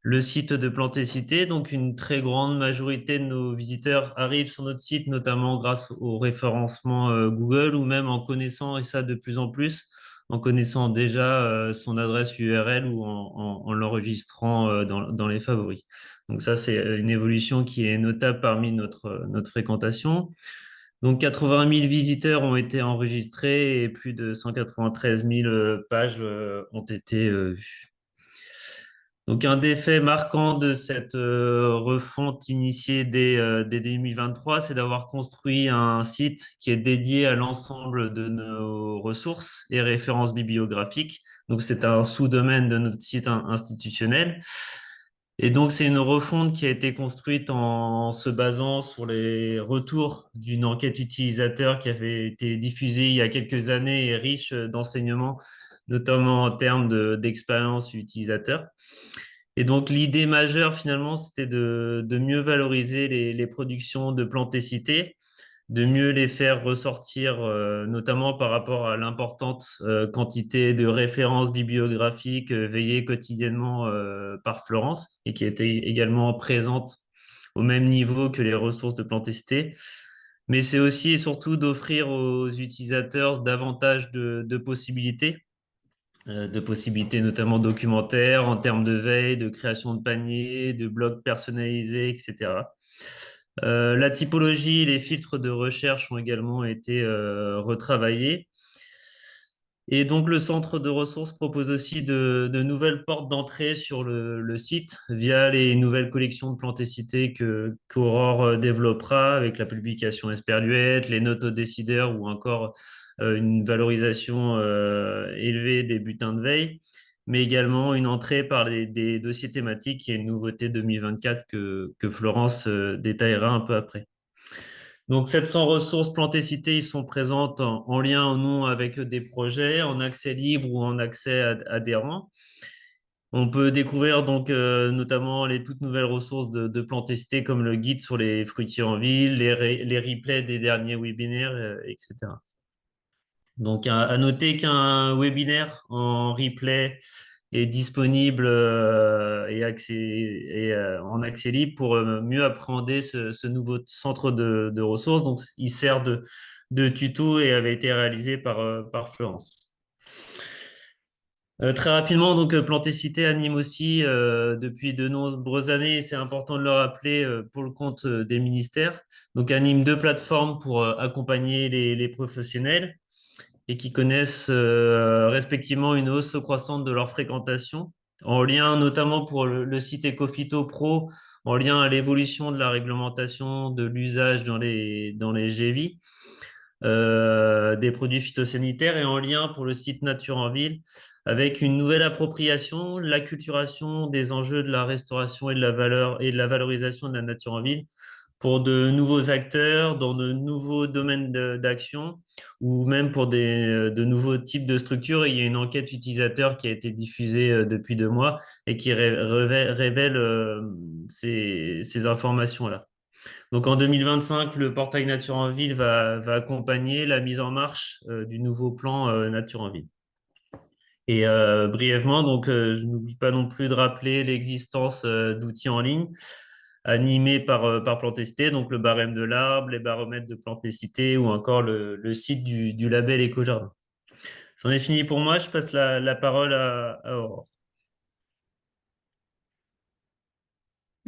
le site de Plantécité. Donc, une très grande majorité de nos visiteurs arrivent sur notre site, notamment grâce au référencement Google ou même en connaissant, et ça de plus en plus, en connaissant déjà son adresse URL ou en l'enregistrant dans les favoris. Donc, ça, c'est une évolution qui est notable parmi notre fréquentation. Donc, 80 000 visiteurs ont été enregistrés et plus de 193 000 pages ont été vues. Donc, un des faits marquants de cette refonte initiée dès 2023, c'est d'avoir construit un site qui est dédié à l'ensemble de nos ressources et références bibliographiques. Donc, c'est un sous-domaine de notre site institutionnel. Et donc, c'est une refonte qui a été construite en se basant sur les retours d'une enquête utilisateur qui avait été diffusée il y a quelques années et riche d'enseignements, notamment en termes d'expérience utilisateur. Et donc, l'idée majeure, finalement, c'était de mieux valoriser les productions de Plantécité, de mieux les faire ressortir, notamment par rapport à l'importante quantité de références bibliographiques veillées quotidiennement par Florence et qui étaient également présentes au même niveau que les ressources de Plantécité. Mais c'est aussi et surtout d'offrir aux utilisateurs davantage de possibilités notamment documentaires, en termes de veille, de création de paniers, de blogs personnalisés, etc. La typologie, les filtres de recherche ont également été retravaillés. Et donc, le centre de ressources propose aussi de nouvelles portes d'entrée sur le site via les nouvelles collections de Plantécité qu'Aurore développera avec la publication Esperluette, les notes aux décideurs ou encore une valorisation élevée des bulletins de veille, mais également une entrée par des dossiers thématiques qui est une nouveauté 2024 que Florence détaillera un peu après. Donc, 700 ressources Plantécité, ils sont présentes en lien ou non avec des projets, en accès libre ou en accès adhérent. On peut découvrir donc notamment les toutes nouvelles ressources de Plantécité comme le guide sur les fruitiers en ville, les replays des derniers webinaires, etc. Donc, à noter qu'un webinaire en replay est disponible en accès libre pour mieux appréhender ce nouveau centre de ressources. Donc, il sert de tuto et avait été réalisé par Florence. Très rapidement, donc Plantécité anime aussi depuis de nombreuses années, c'est important de le rappeler pour le compte des ministères, donc anime 2 plateformes pour accompagner les professionnels et qui connaissent respectivement une hausse croissante de leur fréquentation, en lien notamment pour le site Ecofito Pro, en lien à l'évolution de la réglementation de l'usage dans les GEVI, des produits phytosanitaires et en lien pour le site Nature en Ville, avec une nouvelle appropriation, l'acculturation des enjeux de la restauration et de la valeur et de la valorisation de la nature en ville pour de nouveaux acteurs dans de nouveaux domaines d'action ou même pour de nouveaux types de structures. Et il y a une enquête utilisateur qui a été diffusée depuis 2 mois et qui révèle ces informations-là. Donc en 2025, le portail Nature en Ville va accompagner la mise en marche du nouveau plan Nature en Ville. Et brièvement, donc je n'oublie pas non plus de rappeler l'existence d'outils en ligne animés par Plantécité, donc le barème de l'arbre, les baromètres de Plantécité ou encore le site du label Éco-Jardin. C'en est fini pour moi, je passe la parole à Aurore.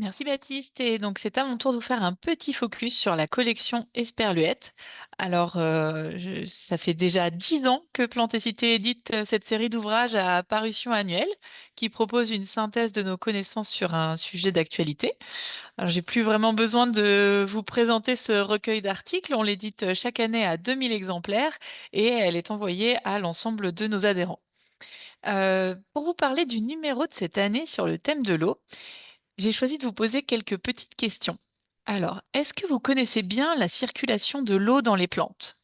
Merci Baptiste. Et donc, c'est à mon tour de vous faire un petit focus sur la collection Esperluette. Alors, ça fait déjà 10 ans que Plantécité édite cette série d'ouvrages à parution annuelle qui propose une synthèse de nos connaissances sur un sujet d'actualité. Alors, j'ai plus vraiment besoin de vous présenter ce recueil d'articles. On l'édite chaque année à 2000 exemplaires et elle est envoyée à l'ensemble de nos adhérents. Pour vous parler du numéro de cette année sur le thème de l'eau, j'ai choisi de vous poser quelques petites questions. Alors, est-ce que vous connaissez bien la circulation de l'eau dans les plantes?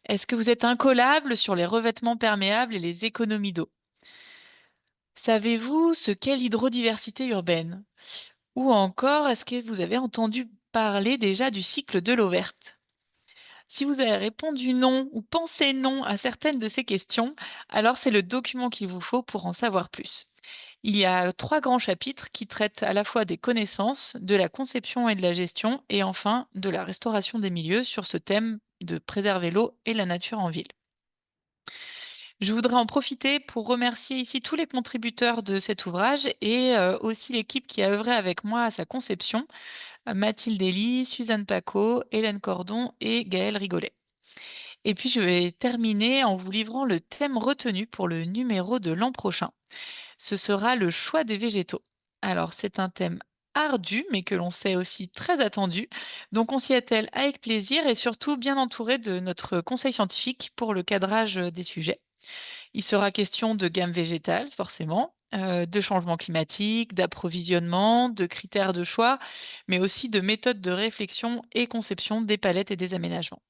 Est-ce que vous êtes incollable sur les revêtements perméables et les économies d'eau? Savez-vous ce qu'est l'hydrodiversité urbaine? Ou encore, est-ce que vous avez entendu parler déjà du cycle de l'eau verte? Si vous avez répondu non ou pensé non à certaines de ces questions, alors c'est le document qu'il vous faut pour en savoir plus. Il y a 3 grands chapitres qui traitent à la fois des connaissances, de la conception et de la gestion, et enfin de la restauration des milieux sur ce thème de préserver l'eau et la nature en ville. Je voudrais en profiter pour remercier ici tous les contributeurs de cet ouvrage et aussi l'équipe qui a œuvré avec moi à sa conception, Mathilde Elie, Suzanne Paco, Hélène Cordon et Gaëlle Rigolet. Et puis je vais terminer en vous livrant le thème retenu pour le numéro de l'an prochain. Ce sera le choix des végétaux. Alors c'est un thème ardu, mais que l'on sait aussi très attendu. Donc on s'y attelle avec plaisir et surtout bien entouré de notre conseil scientifique pour le cadrage des sujets. Il sera question de gamme végétale, forcément, de changement climatique, d'approvisionnement, de critères de choix, mais aussi de méthodes de réflexion et conception des palettes et des aménagements.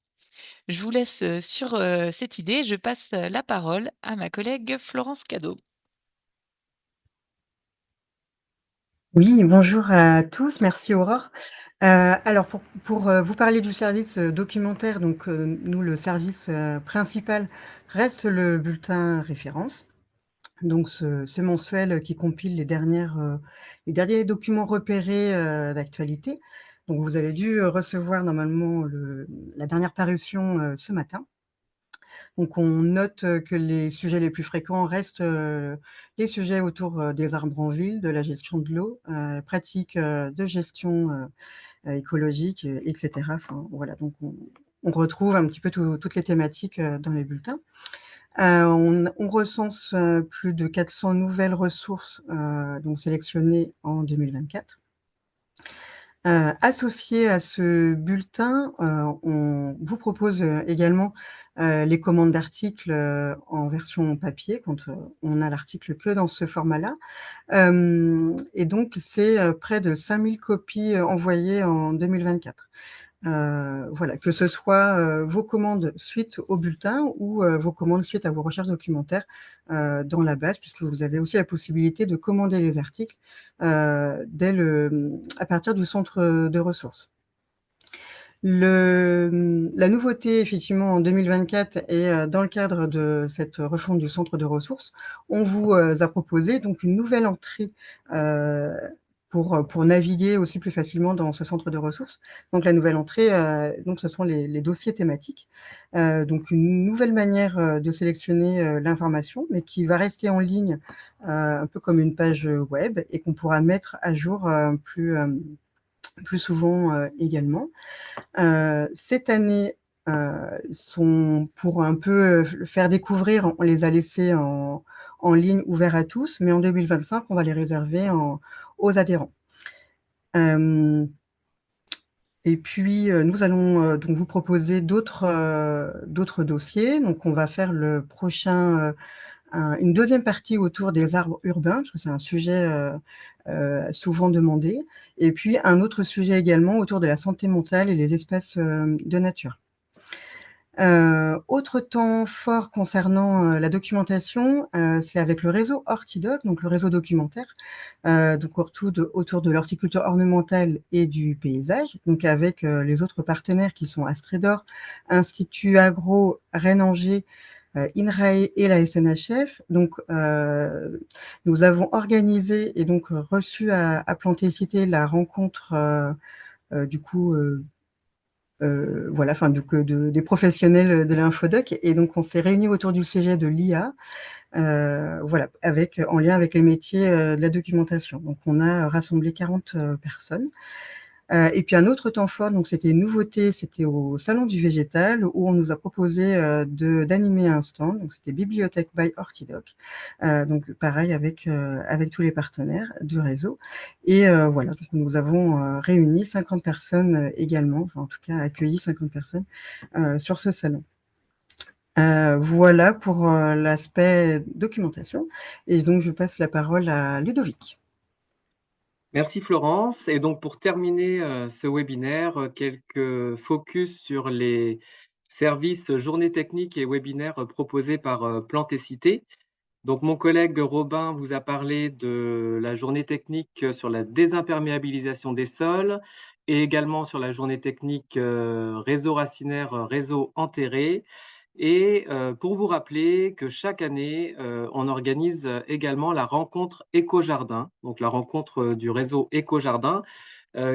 Je vous laisse sur cette idée. Je passe la parole à ma collègue Florence Cadeau. Oui, bonjour à tous, merci Aurore. Alors pour vous parler du service documentaire, donc nous le service principal reste le bulletin référence. Donc ce mensuel qui compile les derniers documents repérés d'actualité. Donc vous avez dû recevoir normalement la dernière parution ce matin. Donc on note que les sujets les plus fréquents restent les sujets autour des arbres en ville, de la gestion de l'eau, pratiques de gestion écologique, etc. Enfin, voilà, donc on retrouve un petit peu toutes les thématiques dans les bulletins. On recense plus de 400 nouvelles ressources donc sélectionnées en 2024. Associé à ce bulletin, on vous propose également les commandes d'articles en version papier, quand on a l'article que dans ce format-là. Et donc, c'est près de 5000 copies envoyées en 2024. Voilà, que ce soit vos commandes suite au bulletin ou vos commandes suite à vos recherches documentaires dans la base, puisque vous avez aussi la possibilité de commander les articles à partir du centre de ressources. La nouveauté, effectivement, en 2024 et dans le cadre de cette refonte du centre de ressources, on vous a proposé donc une nouvelle entrée pour naviguer aussi plus facilement dans ce centre de ressources. Donc la nouvelle entrée, donc ce sont les dossiers thématiques. Donc une nouvelle manière de sélectionner l'information, mais qui va rester en ligne un peu comme une page web et qu'on pourra mettre à jour plus souvent également. Cette année, pour un peu faire découvrir, on les a laissés en ligne ouverts à tous, mais en 2025, on va les réserver aux adhérents. Et puis, nous allons donc vous proposer d'autres dossiers. Donc, on va faire le prochain, une deuxième partie autour des arbres urbains, parce que c'est un sujet souvent demandé. Et puis, un autre sujet également autour de la santé mentale et les espaces de nature. Autre temps fort concernant la documentation, c'est avec le réseau Hortidoc, donc le réseau documentaire, donc autour de l'horticulture ornementale et du paysage, donc avec les autres partenaires qui sont Astrédor, Institut Agro, Rennes-Angers, INRAE et la SNHF. Donc, nous avons organisé et donc reçu à Planté-Cité la rencontre du coup voilà, enfin des professionnels de l'infodoc, et donc on s'est réunis autour du sujet de l'IA, voilà, en lien avec les métiers de la documentation. Donc on a rassemblé 40 personnes. Et puis un autre temps fort, donc c'était une nouveauté, c'était au Salon du Végétal, où on nous a proposé d'animer un stand. Donc c'était Bibliothèque by Hortidoc. Donc pareil avec tous les partenaires du réseau. Et voilà, donc nous avons réuni 50 personnes également, enfin en tout cas accueilli 50 personnes sur ce salon. Voilà pour l'aspect documentation. Et donc je passe la parole à Ludovic. Merci Florence. Et donc pour terminer ce webinaire, quelques focus sur les services journées techniques et webinaires proposés par Planté-Cité. Donc, mon collègue Robin vous a parlé de la journée technique sur la désimperméabilisation des sols et également sur la journée technique réseau racinaire, réseau enterré. Et pour vous rappeler que chaque année, on organise également la rencontre Éco-Jardin, donc la rencontre du réseau Éco-Jardin,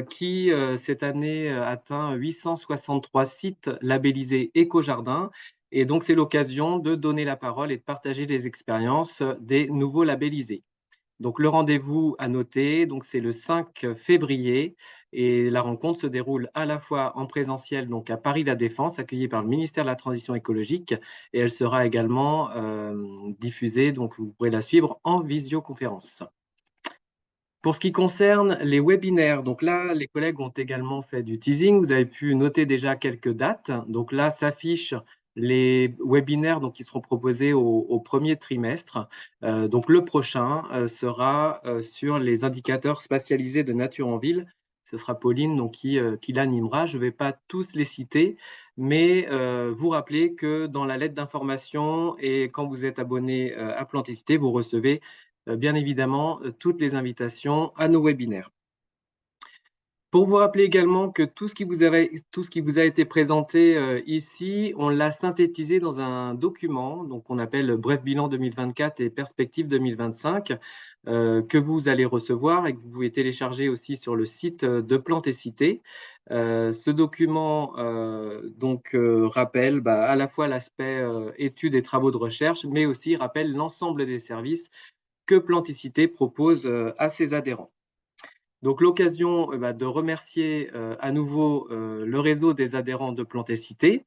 qui cette année atteint 863 sites labellisés Éco-Jardin. Et donc, c'est l'occasion de donner la parole et de partager les expériences des nouveaux labellisés. Donc, le rendez-vous à noter, donc c'est le 5 février et la rencontre se déroule à la fois en présentiel, donc à Paris La Défense, accueillie par le ministère de la Transition écologique, et elle sera également diffusée, donc vous pourrez la suivre en visioconférence. Pour ce qui concerne les webinaires, donc là, les collègues ont également fait du teasing. Vous avez pu noter déjà quelques dates. Donc là, s'affichent les webinaires donc, qui seront proposés au premier trimestre. Donc le prochain sera sur les indicateurs spatialisés de nature en ville. Ce sera Pauline donc, qui l'animera. Je ne vais pas tous les citer, mais vous rappeler que dans la lettre d'information et quand vous êtes abonné à Plantécité, vous recevez bien évidemment toutes les invitations à nos webinaires. Pour vous rappeler également que tout ce qui vous a été présenté ici, on l'a synthétisé dans un document, donc on appelle Bref bilan 2024 et perspectives 2025, que vous allez recevoir et que vous pouvez télécharger aussi sur le site de Plantécité. Ce document rappelle à la fois l'aspect études et travaux de recherche, mais aussi rappelle l'ensemble des services que Plantécité propose à ses adhérents. Donc, l'occasion de remercier à nouveau le réseau des adhérents de Plantécité,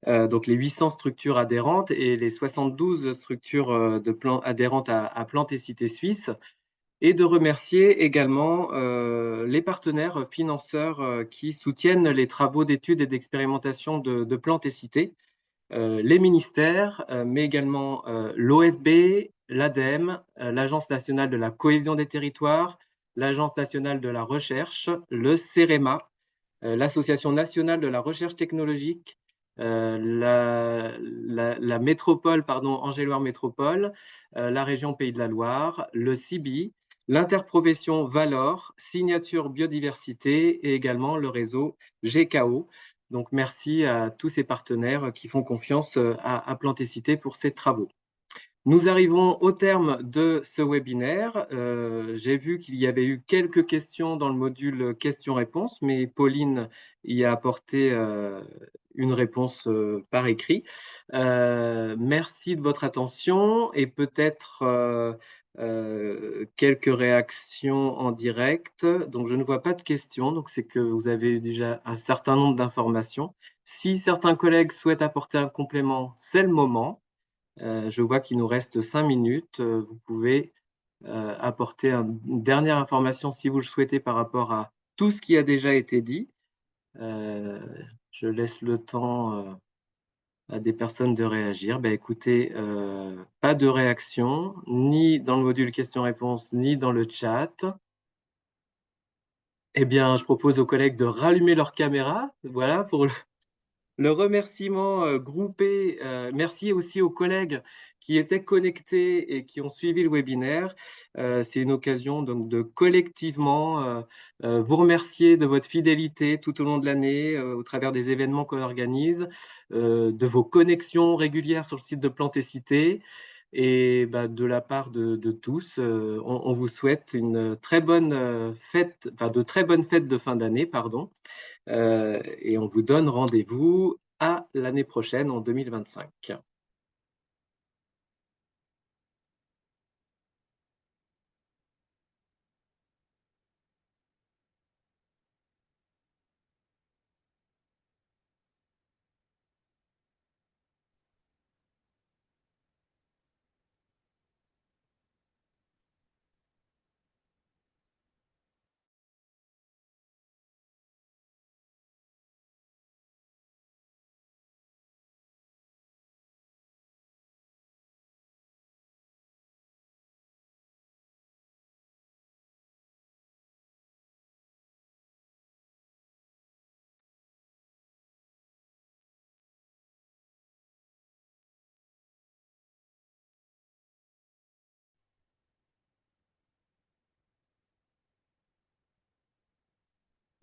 donc les 800 structures adhérentes et les 72 structures adhérentes à Plantécité Suisse, et de remercier également les partenaires financeurs qui soutiennent les travaux d'études et d'expérimentation de Plantécité, les ministères, mais également l'OFB, l'ADEME, l'Agence nationale de la cohésion des territoires, l'Agence nationale de la recherche, le CEREMA, l'Association nationale de la recherche technologique, la métropole, Angéloire Métropole, la région Pays de la Loire, le CIBI, l'interprofession Valor, Signature Biodiversité et également le réseau GKO. Donc, merci à tous ces partenaires qui font confiance à Plantécité pour ces travaux. Nous arrivons au terme de ce webinaire. J'ai vu qu'il y avait eu quelques questions dans le module questions-réponses, mais Pauline y a apporté une réponse par écrit. Merci de votre attention et peut-être quelques réactions en direct. Donc, je ne vois pas de questions, donc c'est que vous avez eu déjà un certain nombre d'informations. Si certains collègues souhaitent apporter un complément, c'est le moment. Je vois qu'il nous reste 5 minutes. Vous pouvez apporter une dernière information si vous le souhaitez par rapport à tout ce qui a déjà été dit. Je laisse le temps à des personnes de réagir. Écoutez, pas de réaction, ni dans le module questions-réponses, ni dans le chat. Eh bien, je propose aux collègues de rallumer leur caméra. Voilà, pour le remerciement groupé. Merci aussi aux collègues qui étaient connectés et qui ont suivi le webinaire. C'est une occasion donc de collectivement vous remercier de votre fidélité tout au long de l'année au travers des événements qu'on organise, de vos connexions régulières sur le site de Plantécité. Et de la part de tous, on vous souhaite une très bonne fête, de très bonnes fêtes de fin d'année, pardon. Et on vous donne rendez-vous à l'année prochaine en 2025.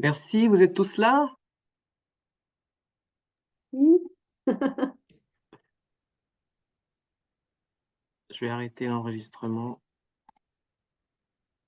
Merci, vous êtes tous là? Oui. Je vais arrêter l'enregistrement.